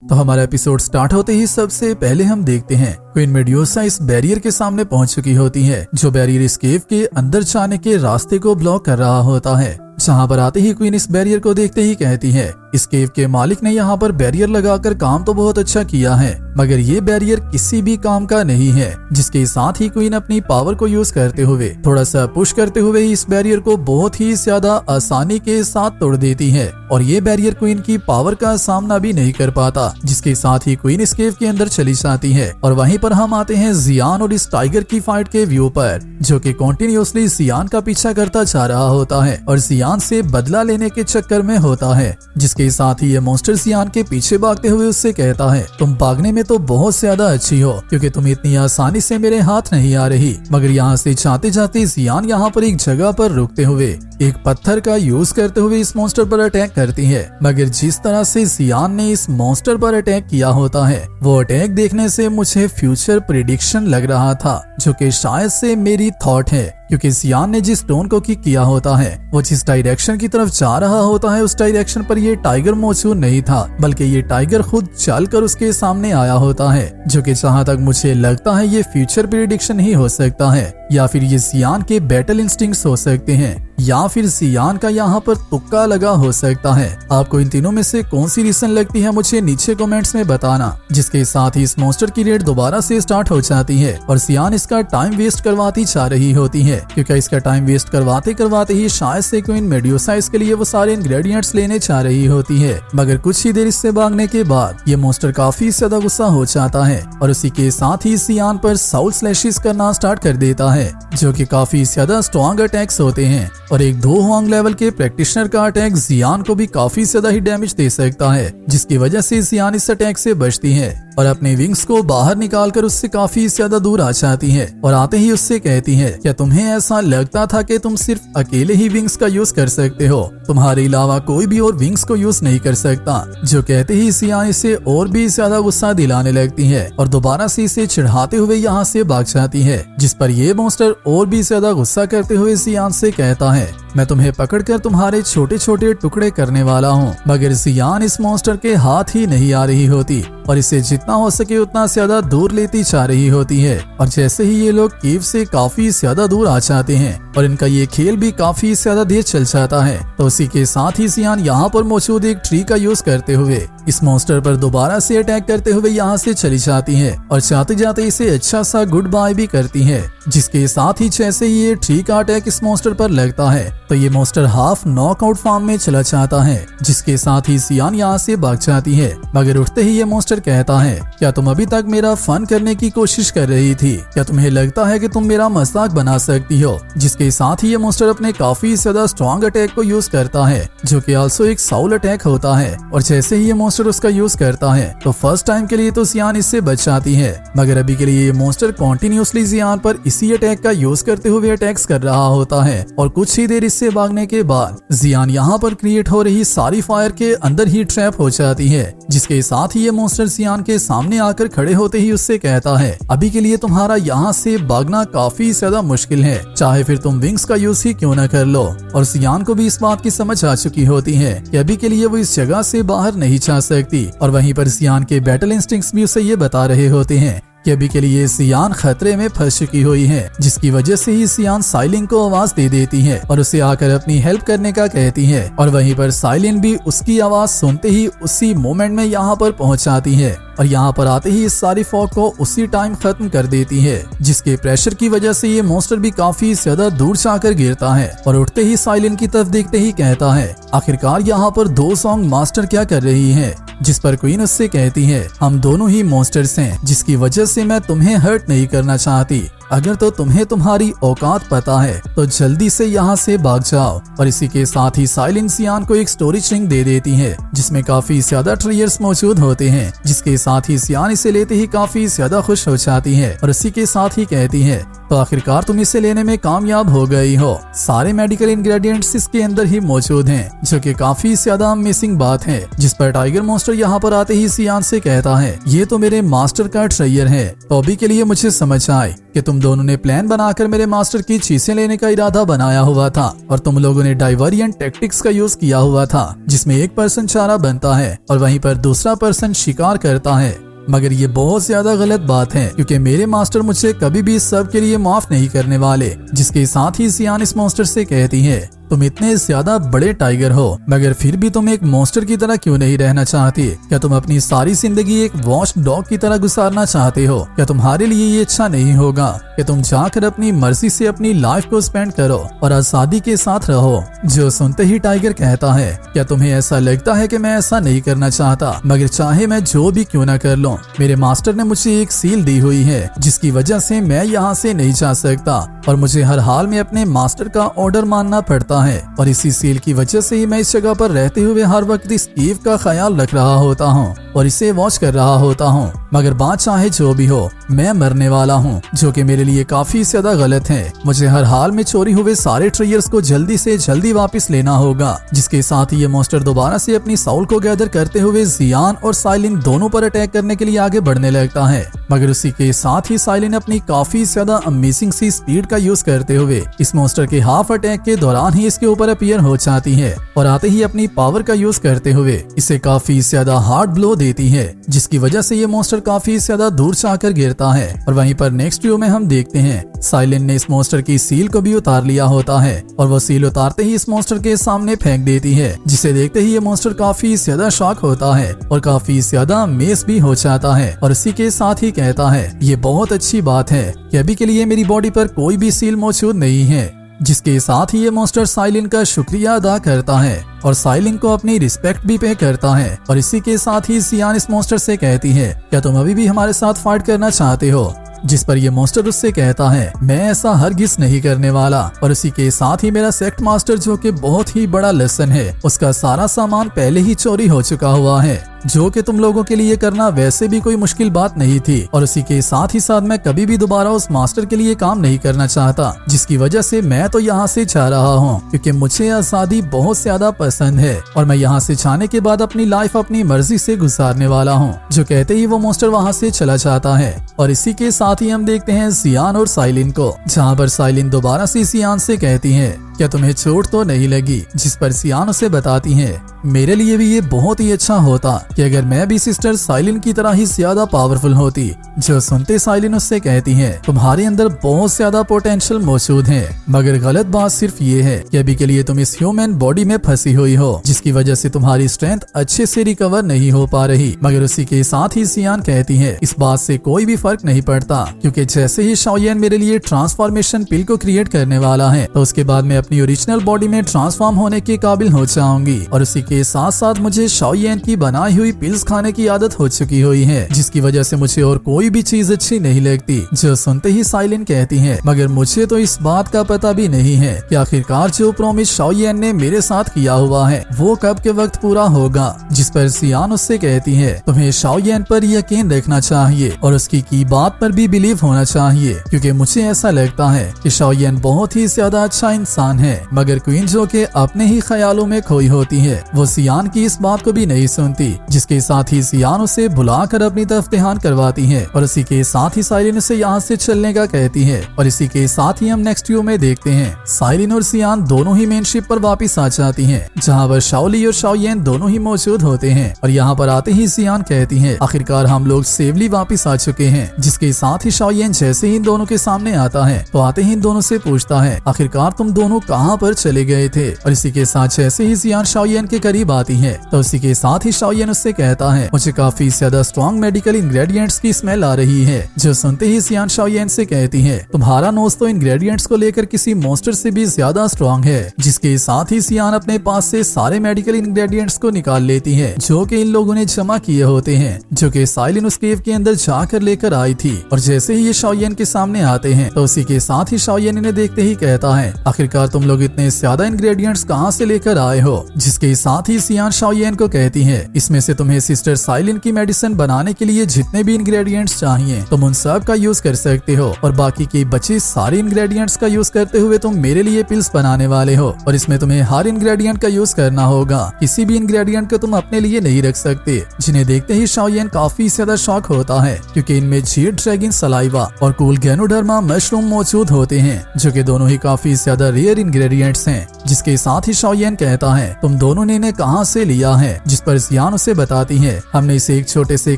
तो हमारा episode start होते ही सबसे पहले हम देखते हैं क्वीन मेड्यूसा इस बैरियर के सामने पहुंच चुकी होती है, जो बैरियर इस केव के अंदर जाने के रास्ते को ब्लॉक कर रहा होता है। जहाँ पर आते ही क्वीन इस बैरियर को देखते ही कहती है, इस केव के मालिक ने यहाँ पर बैरियर लगाकर काम तो बहुत अच्छा किया है, मगर ये बैरियर किसी भी काम का नहीं है। जिसके साथ ही क्वीन अपनी पावर को यूज करते हुए थोड़ा सा पुश करते हुए इस बैरियर को बहुत ही ज्यादा आसानी के साथ तोड़ देती है और ये बैरियर क्वीन की पावर का सामना भी नहीं कर पाता। जिसके साथ ही क्वीन इस केव के अंदर चली जाती है और वहीं पर हम आते हैं जियान और इस टाइगर की फाइट के व्यू पर, जो कि कंटिन्यूअसली जियान का पीछा करता जा रहा होता है और जियान से बदला लेने के चक्कर में होता है। जिसके साथ ही ये मॉन्स्टर जियान के पीछे भागते हुए उससे कहता है, तुम भागने में तो बहुत ज्यादा अच्छी हो, क्योंकि तुम इतनी आसानी से मेरे हाथ नहीं आ रही। मगर यहाँ से जाते जाते जियान यहाँ पर एक जगह पर रुकते हुए एक पत्थर का यूज करते हुए इस मॉन्स्टर पर अटैक करती है। मगर जिस तरह से जियान ने इस मॉन्स्टर पर अटैक किया होता है, वो अटैक देखने से मुझे फ्यूचर प्रिडिक्शन लग रहा था, जो कि शायद से मेरी थॉट है, क्योंकि जियान ने जिस टोन को किक किया होता है वो जिस डायरेक्शन की तरफ जा रहा होता है उस डायरेक्शन पर ये टाइगर मौजूद नहीं था, बल्कि ये टाइगर खुद चलकर उसके सामने आया होता है। जो कि जहाँ तक मुझे लगता है ये फ्यूचर प्रिडिक्शन ही हो सकता है, या फिर ये जियान के बैटल इंस्टिंक्ट्स हो सकते हैं, या फिर जियान का यहाँ पर तुक्का लगा हो सकता है। आपको इन तीनों में से कौन सी रीजन लगती है मुझे नीचे कमेंट्स में बताना। जिसके साथ ही इस मॉन्स्टर की रेड दोबारा से स्टार्ट हो जाती है और जियान इसका टाइम वेस्ट करवाती जा रही होती है, क्योंकि इसका टाइम वेस्ट करवाते करवाते ही शायद से क्वीन मेड्यूसा इसके लिए वो सारे इंग्रेडिएंट्स लेने जा रही होती है। मगर कुछ ही देर इससे भागने के बाद ये मॉन्स्टर काफी ज्यादा गुस्सा हो जाता है और उसी के साथ ही जियान पर साउल स्लैशेस करना स्टार्ट कर देता है, जो कि काफी ज्यादा स्ट्रॉन्ग अटैक्स होते हैं और एक 2 हुआंग लेवल के प्रैक्टिशनर का अटैक जियान को भी काफी ज्यादा ही डैमेज दे सकता है। जिसकी वजह से जियान इस अटैक से बचती है और अपने विंग्स को बाहर निकालकर उससे काफी ज्यादा दूर आ जाती है और आते ही उससे कहती है, क्या तुम्हें ऐसा लगता था कि तुम सिर्फ अकेले ही विंग्स का यूज कर सकते हो, तुम्हारे अलावा कोई भी और विंग्स को यूज नहीं कर सकता। जो कहते ही जियान इसे और भी ज्यादा गुस्सा दिलाने लगती है और दोबारा से इसे चिढ़ाते हुए यहाँ से भाग जाती है। जिस पर ये मॉन्स्टर और भी ज्यादा गुस्सा करते हुए जियान से कहता है, मैं तुम्हें पकड़कर तुम्हारे छोटे छोटे टुकड़े करने वाला हूँ। मगर जियान इस मॉन्स्टर के हाथ ही नहीं आ रही होती और इसे जितना हो सके उतना ज्यादा दूर लेती जा रही होती है। और जैसे ही ये लोग केव से काफी ज्यादा दूर आ जाते हैं और इनका ये खेल भी काफी ज्यादा देर चल जाता है, तो उसी के साथ ही जियान यहाँ पर मौजूद एक ट्री का यूज करते हुए इस मॉन्स्टर पर दोबारा से अटैक करते हुए यहाँ से चली जाती है और जाते जाते इसे अच्छा सा गुड बाय भी करती है। जिसके साथ ही जैसे ही ये ट्री का अटैक इस मॉन्स्टर पर लगता है तो ये मॉन्स्टर हाफ नॉकआउट फॉर्म में चला जाता है। जिसके साथ ही जियान यहाँ से भाग जाती है, मगर उठते ही ये मॉन्स्टर कहता है, क्या तुम अभी तक मेरा फन करने की कोशिश कर रही थी? क्या तुम्हें लगता है कि तुम मेरा मजाक बना सकती हो? जिसके साथ ही ये मॉन्स्टर अपने काफी ज्यादा स्ट्रॉन्ग अटैक को यूज करता है, जो कि आल्सो एक साउल अटैक होता है। और जैसे ही ये मॉन्स्टर उसका यूज करता है तो फर्स्ट टाइम के लिए तो जियान इससे बच जाती है, मगर अभी के लिए ये मॉन्स्टर कॉन्टिन्यूसली जियान पर इसी अटैक का यूज करते हुए अटैक्स कर रहा होता है। और कुछ ही देर इससे भागने के बाद जियान यहाँ पर क्रिएट हो रही सारी फायर के अंदर ही ट्रैप हो जाती है। जिसके साथ ही ये मॉन्स्टर जियान के सामने आकर खड़े होते ही उससे कहता है, अभी के लिए तुम्हारा यहाँ से भागना काफी ज्यादा मुश्किल है, चाहे फिर तुम विंग्स का यूज ही क्यों न कर लो। और जियान को भी इस बात की समझ आ चुकी होती है कि अभी के लिए वो इस जगह से बाहर नहीं जा सकती। और वहीं पर जियान के बैटल इंस्टिंक्ट्स भी उसे ये बता रहे होते हैं कि अभी के लिए जियान खतरे में फंस चुकी हुई है। जिसकी वजह से ही जियान साइलिन को आवाज दे देती है और उसे आकर अपनी हेल्प करने का कहती है। और वहीं पर साइलिन भी उसकी आवाज सुनते ही उसी मोमेंट में यहाँ पर पहुंच जाती है और यहाँ पर आते ही इस सारी फॉग को उसी टाइम खत्म कर देती है। जिसके प्रेशर की वजह से ये मॉन्स्टर भी काफी ज्यादा दूर जाकर गिरता है और उठते ही साइलिन की तरफ देखते ही कहता है, आखिरकार यहाँ पर 2 सॉन्ग मास्टर क्या कर रही है? जिस पर क्वीन उससे कहती है, हम दोनों ही मॉन्स्टर्स हैं, जिसकी वजह से मैं तुम्हें हर्ट नहीं करना चाहती। अगर तो तुम्हें तुम्हारी औकात पता है तो जल्दी से यहाँ से भाग जाओ। और इसी के साथ ही साइलिन जियान को एक स्टोरेज रिंग दे देती है, जिसमें काफी ज्यादा ट्रियर्स मौजूद होते हैं। जिसके साथ ही जियान इसे लेते ही काफी ज्यादा खुश हो जाती है और इसी के साथ ही कहती है, तो आखिरकार तुम इसे लेने में कामयाब हो गई हो। सारे मेडिकल इंग्रेडिएंट्स इसके अंदर ही मौजूद हैं, जो कि काफी ज्यादा मिसिंग बात है। जिस पर टाइगर मॉन्स्टर यहाँ पर आते ही सियान से कहता है, ये तो मेरे मास्टर का ट्रेयर है। तो अभी के लिए मुझे समझ आए कि तुम दोनों ने प्लान बनाकर मेरे मास्टर की चीजें लेने का इरादा बनाया हुआ था और तुम लोगों ने डाइवर्जन टैक्टिक्स का यूज किया हुआ था, जिसमें एक पर्सन चारा बनता है और वहीं पर दूसरा पर्सन शिकार करता है। मगर ये बहुत ज्यादा गलत बात है, क्योंकि मेरे मास्टर मुझे कभी भी इस सब के लिए माफ नहीं करने वाले। जिसके साथ ही सियान इस मॉन्स्टर से कहती है, तुम इतने ज्यादा बड़े टाइगर हो, मगर फिर भी तुम एक मॉन्स्टर की तरह क्यों नहीं रहना चाहती? क्या तुम अपनी सारी जिंदगी एक वॉच डॉग की तरह गुजारना चाहते हो? क्या तुम्हारे लिए ये अच्छा नहीं होगा कि तुम जाकर अपनी मर्जी से अपनी लाइफ को स्पेंड करो और आजादी के साथ रहो? जो सुनते ही टाइगर कहता है, क्या तुम्हें ऐसा लगता है कि मैं ऐसा नहीं करना चाहता? मगर चाहे मैं जो भी क्यों न कर लूं, मेरे मास्टर ने मुझे एक सील दी हुई है, जिसकी वजह से मैं यहाँ से नहीं जा सकता और मुझे हर हाल में अपने मास्टर का ऑर्डर मानना पड़ता है। और इसी सील की वजह से ही मैं इस जगह पर रहते हुए हर वक्त इस केव का ख्याल रख रहा होता हूँ और इसे वॉच कर रहा होता हूँ। मगर बात चाहे जो भी हो, मैं मरने वाला हूँ, जो कि मेरे लिए काफी ज्यादा गलत है। मुझे हर हाल में चोरी हुए सारे ट्रेयर्स को जल्दी से जल्दी वापस लेना होगा। जिसके साथ ही ये मॉन्स्टर दोबारा से अपनी साउल को गैदर करते हुए जियान और साइलिन दोनों पर अटैक करने के लिए आगे बढ़ने लगता है। मगर उसी के साथ ही साइलिन अपनी काफी ज्यादा अमेजिंग सी स्पीड का यूज करते हुए इस मॉन्स्टर के हाफ अटैक के दौरान ही इसके ऊपर अपीयर हो जाती है और आते ही अपनी पावर का यूज करते हुए इसे काफी ज्यादा हार्ड ब्लो देती है, जिसकी वजह से ये मॉन्स्टर काफी ज्यादा दूर जाकर गिरता है। और वहीं पर नेक्स्ट व्यू में हम देखते हैं साइलिन ने इस मॉन्स्टर की सील को भी उतार लिया होता है और वो सील उतारते ही इस मॉन्स्टर के सामने फेंक देती है, जिसे देखते ही ये मॉन्स्टर काफी ज्यादा शॉक होता है और काफी ज्यादा अमेज भी हो जाता है और इसी के साथ ही कहता है, ये बहुत अच्छी बात है कि अभी के लिए मेरी बॉडी पर कोई भी सील मौजूद नहीं है। जिसके साथ ही ये मॉन्स्टर साइलिन का शुक्रिया अदा करता है और साइलिन को अपनी रिस्पेक्ट भी पे करता है। और इसी के साथ ही सियान इस मॉन्स्टर से कहती है, क्या तुम अभी भी हमारे साथ फाइट करना चाहते हो? जिस पर ये मॉन्स्टर उससे कहता है, मैं ऐसा हरगिज नहीं करने वाला। और इसी के साथ ही मेरा सेक्ट मास्टर, जो कि बहुत ही बड़ा लेसन है, उसका सारा सामान पहले ही चोरी हो चुका हुआ है, जो कि तुम लोगों के लिए करना वैसे भी कोई मुश्किल बात नहीं थी। और इसी के साथ ही साथ मैं कभी भी दोबारा उस मास्टर के लिए काम नहीं करना चाहता, जिसकी वजह से मैं तो यहाँ से जा रहा हूँ, क्योंकि मुझे आजादी बहुत ज्यादा पसंद है और मैं यहाँ से जाने के बाद अपनी लाइफ अपनी मर्जी से गुजारने वाला हूँ। जो कहते ही वो मॉन्स्टर वहाँ से चला जाता है। और इसी के साथ ही हम देखते हैं सियान और साइलिन को, जहाँ पर साइलिन दोबारा से सियान से कहती है, क्या तुम्हें चोट तो नहीं लगी? जिस पर सियान उसे बताती है, मेरे लिए भी ये बहुत ही अच्छा होता कि अगर मैं भी सिस्टर साइलिन की तरह ही ज्यादा पावरफुल होती। जो सुनते साइलिन उससे कहती है, तुम्हारे अंदर बहुत ज्यादा पोटेंशियल मौजूद है, मगर गलत बात सिर्फ ये है कि अभी के लिए तुम इस ह्यूमन बॉडी में फंसी हुई हो, जिसकी वजह से तुम्हारी स्ट्रेंथ अच्छे से रिकवर नहीं हो पा रही। मगर उसी के साथ ही सियान कहती है, इस बात से कोई भी फर्क नहीं पड़ता, क्योंकि जैसे ही शाओयन मेरे लिए ट्रांसफॉर्मेशन पिल को क्रिएट करने वाला है, तो उसके बाद मैं अपनी ओरिजिनल बॉडी में ट्रांसफॉर्म होने के काबिल हो जाऊंगी। और उसी के साथ साथ मुझे शाओयन की बनाई हुई पिल्स खाने की आदत हो चुकी हुई है, जिसकी वजह से मुझे और कोई भी चीज अच्छी नहीं लगती। जो सुनते ही साइलिन कहती है, मगर मुझे तो इस बात का पता भी नहीं है कि आखिरकार जो प्रॉमिस शाओयन ने मेरे साथ किया हुआ है वो कब के वक्त पूरा होगा। जिस पर सियान उससे कहती है, तुम्हें शाओयन पर यकीन रखना चाहिए और उसकी की बात पर भी बिलीव होना चाहिए, क्योंकि मुझे ऐसा लगता है कि शाओयन बहुत ही ज्यादा अच्छा इंसान है। मगर क्वीन, जो के अपने ही ख्यालों में खोई होती है, वो सियान की इस बात को भी नहीं सुनती। जिसके साथ ही सियान उसे बुलाकर अपनी तरफ ध्यान करवाती है और इसी के साथ ही साइलिन उसे यहाँ से चलने का कहती है। और इसी के साथ ही हम नेक्स्ट व्यू में देखते हैं साइलिन और सियान दोनों ही मेन शिप पर वापस आ जाती हैं, जहाँ पर शाओली और शाओयन दोनों ही मौजूद होते हैं। और यहाँ पर आते ही सियान कहती है, आखिरकार हम लोग सेवली वापस आ चुके हैं। जिसके साथ ही शाओयन जैसे ही इन दोनों के सामने आता है, तो आते ही इन दोनों से पूछता है, आखिरकार तुम दोनों कहाँ पर चले गए थे? और इसी के साथ जैसे ही सियान शाओयन के करीब आती है, तो इसी के साथ ही शाओयन उससे कहता है, मुझे काफी ज्यादा स्ट्रॉन्ग मेडिकल इंग्रेडिएंट्स की स्मेल आ रही है। जो सुनते ही सियान शाओयन से कहती है, तुम्हारा नोज तो इंग्रेडिएंट्स को लेकर किसी मॉन्स्टर से भी ज्यादा स्ट्रॉन्ग है। जिसके साथ ही सियान अपने पास से सारे मेडिकल इंग्रेडिएंट्स को निकाल लेती है, जो कि इन लोगों ने जमा किए होते हैं, जो कि साइलिन उस केव के अंदर जाकर लेकर आई थी। और जैसे ही ये शाओयन के सामने आते हैं, तो उसी के साथ ही शाओयन इन्हें देखते ही कहता है, आखिरकार तुम लोग इतने ज्यादा इंग्रेडिएंट्स कहाँ से लेकर आए हो? जिसके साथ ही सियान शाओयन को कहती है, इसमें जिससे तुम्हें सिस्टर साइलिन की मेडिसिन बनाने के लिए जितने भी इंग्रेडिएंट्स चाहिए तुम उन सब का यूज कर सकते हो, और बाकी के बचे सारे इंग्रेडिएंट्स का यूज करते हुए तुम मेरे लिए पिल्स बनाने वाले हो। और इसमें तुम्हें हर इंग्रेडिएंट का यूज करना होगा, किसी भी इंग्रेडिएंट को तुम अपने लिए नहीं रख सकते। जिन्हें देखते ही शाओयेन काफी ज्यादा शॉक होता है क्योंकि इनमें जेड ड्रैगन सलाइवा और कूल गैनोडर्मा मशरूम मौजूद होते हैं, जो कि दोनों ही काफी ज्यादा रेयर इंग्रेडिएंट्स हैं। जिसके साथ ही शाओयेन कहता है तुम दोनों ने इन्हें कहां से लिया है, जिस पर जियान उसे बताती है हमने इसे एक छोटे से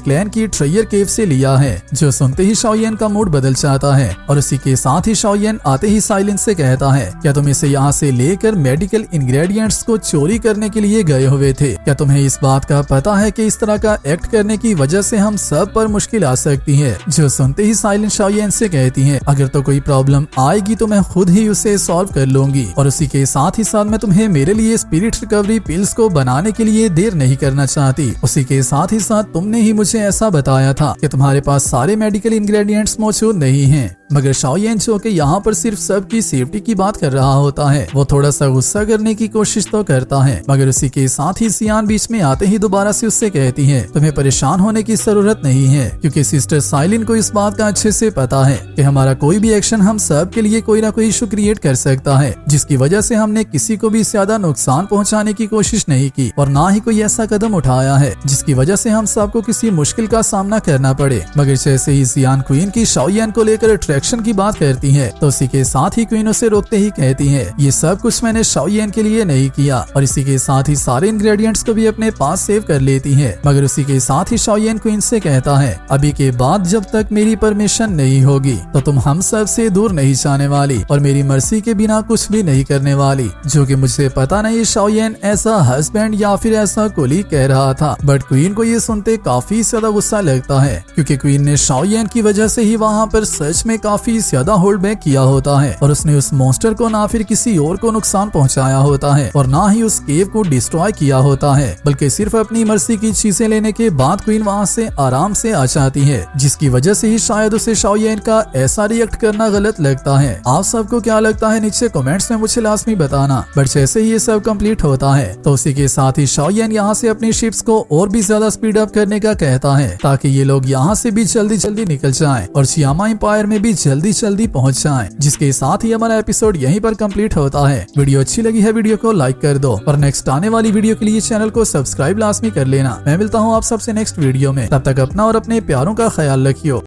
क्लैन की ट्रेयर केव से लिया है। जो सुनते ही शाओयेन का मूड बदल जाता है और उसी के साथ ही शाओयेन आते ही साइलिन से कहता है क्या तुम इसे यहाँ से लेकर मेडिकल इंग्रेडिएंट्स को चोरी करने के लिए गए हुए थे? क्या तुम्हें इस बात का पता है कि इस तरह का एक्ट करने की वजह से हम सब पर मुश्किल आ सकती है? जो सुनते ही साइलिन शाओयेन से कहती है अगर तो कोई प्रॉब्लम आएगी तो मैं खुद ही उसे सॉल्व कर लूंगी, और उसी के साथ ही साथ मैं तुम्हें मेरे लिए स्पिरिट रिकवरी पिल्स को बनाने के लिए देर नहीं करना चाहती। उसी के साथ ही साथ तुमने ही मुझे ऐसा बताया था कि तुम्हारे पास सारे मेडिकल इंग्रेडिएंट्स मौजूद नहीं हैं। मगर शाओयेन जो कि यहाँ पर सिर्फ सबकी सेफ्टी की बात कर रहा होता है, वो थोड़ा सा गुस्सा करने की कोशिश तो करता है, मगर उसी के साथ ही जियान बीच में आते ही दोबारा से उससे कहती है तुम्हें परेशान होने की जरूरत नहीं है, क्योंकि सिस्टर साइलिन को इस बात का अच्छे से पता है कि हमारा कोई भी एक्शन हम सब के लिए कोई ना कोई इशू क्रिएट कर सकता है, जिसकी वजह से हमने किसी को भी ज्यादा नुकसान पहुँचाने की कोशिश नहीं की और ना ही कोई ऐसा कदम उठाया है जिसकी वजह से हम सबको किसी मुश्किल का सामना करना पड़े। मगर जैसे ही जियान क्वीन की शाओयेन को लेकर अट्रैक्शन की बात करती है तो उसी के साथ ही क्वीन उसे रोकते ही कहती है ये सब कुछ मैंने शाओयेन के लिए नहीं किया, और इसी के साथ ही सारे इंग्रेडिएंट्स को भी अपने पास सेव कर लेती है। मगर उसी के साथ ही शाओयेन क्वीन से कहता है अभी के बाद जब तक मेरी परमिशन नहीं होगी तो तुम हम सब से दूर नहीं जाने वाली और मेरी मर्जी के बिना कुछ भी नहीं करने वाली। जो कि मुझे पता नहीं शाओयेन ऐसा हस्बैंड या फिर ऐसा कोलीग कह रहा था, बट क्वीन को ये सुनते काफी ज्यादा गुस्सा लगता है क्योंकि क्वीन ने शाओयेन की वजह से ही वहाँ पर सच में काफी ज्यादा होल्ड बैक किया होता है, और उसने उस मॉन्स्टर को ना फिर किसी और को नुकसान पहुंचाया होता है और ना ही उस केव को डिस्ट्रॉय किया होता है, बल्कि सिर्फ अपनी मर्जी की चीजें लेने के बाद क्वीन वहाँ से आराम से आ जाती है, जिसकी वजह से ही शायद उसे शाओयेन का ऐसा रिएक्ट करना गलत लगता है। आप सबको क्या लगता है नीचे कमेंट्स में मुझे लाजमी बताना। बट जैसे ही ये सब कंप्लीट होता है तो उसी के साथ ही शाओयेन यहाँ से अपनी शिप्स को और भी ज्यादा स्पीड अप करने का कहता है ताकि ये लोग यहाँ से भी जल्दी जल्दी निकल जाएं और सियामा एम्पायर में भी जल्दी जल्दी पहुंच जाएं। जिसके साथ ही हमारा एपिसोड यहीं पर कंप्लीट होता है। वीडियो अच्छी लगी है वीडियो को लाइक कर दो और नेक्स्ट आने वाली वीडियो के लिए चैनल को सब्सक्राइब लाजमी कर लेना। मैं मिलता हूँ आप सबसे नेक्स्ट वीडियो में, तब तक अपना और अपने प्यारों का ख्याल रखियो।